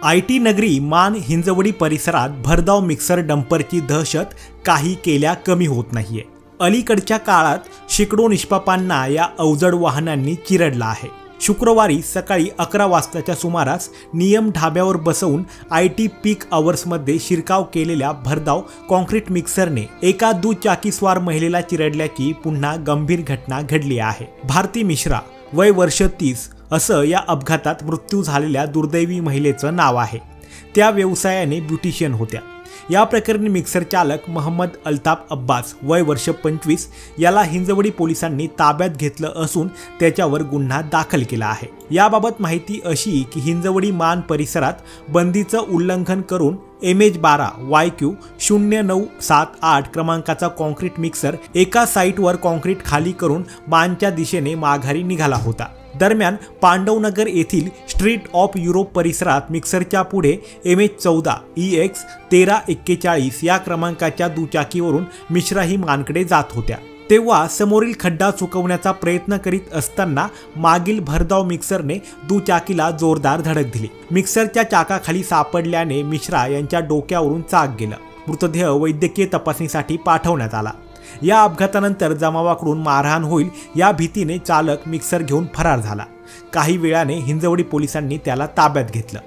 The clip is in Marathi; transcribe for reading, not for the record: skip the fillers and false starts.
आयटी नगरी मान हिंजवडी परिसरात भरधाव मिक्सर डंपरची दहशत काही केल्या कमी होत नाहीये। अलीकडच्या काळात शेकडो निष्पापांना या अवजड वाहनांनी चिरडला आहे। शुक्रवारी सकाळी 11 वाजताच्या सुमारास नियम ढाब्यावर बसवून आयटी पीक अवर्समध्ये शिरकाव केलेल्या भरधाव कॉन्क्रीट मिक्सरने एका दुचाकीस्वार महिलेला चिरडल्याची पुन्हा गंभीर घटना घडली आहे। भारती मिश्रा वय वर्ष 30 असं या अपघातात मृत्यू झालेल्या दुर्दैवी महिलेचं नाव आहे। त्या व्यवसायाने ब्युटिशियन होत्या। या प्रकरणी मिक्सर चालक मोहम्मद अल्ताफ अब्बास वय वर्ष 25 याला हिंजवडी पोलिसांनी ताब्यात घेतलं असून त्याच्यावर गुन्हा दाखल केला आहे। याबाबत माहिती अशी की हिंजवडी मान परिसरात बंदीचं उल्लंघन करून MH12 YQ 0978 क्रमांकाचा कॉन्क्रीट मिक्सर एका साईटवर कॉन्क्रीट खाली करून मानच्या दिशेने माघारी निघाला होता। दरम्यान पांडवनगर येथील स्ट्रीट ऑफ युरोप परिसरात मिक्सरच्या पुढे MH14 EX 1341 या क्रमांकाच्या दुचाकीवरून मिश्रा ही मानकडे जात होत्या। तेव्हा समोरील खड्डा चुकवण्याचा प्रयत्न करीत असताना मागील भरधाव मिक्सरने दुचाकीला जोरदार धडक दिली। मिक्सरच्या चाकाखाली सापडल्याने मिश्रा यांच्या डोक्यावरून चाक गेलं। मृतदेह वैद्यकीय तपासणीसाठी पाठवण्यात आला। या अपघातानंतर जमावाकडून मारहाण होईल या भीतीने चालक मिक्सर घेऊन फरार झाला। काही वेळाने हिंजवडी पोलिसांनी त्याला ताब्यात घेतलं।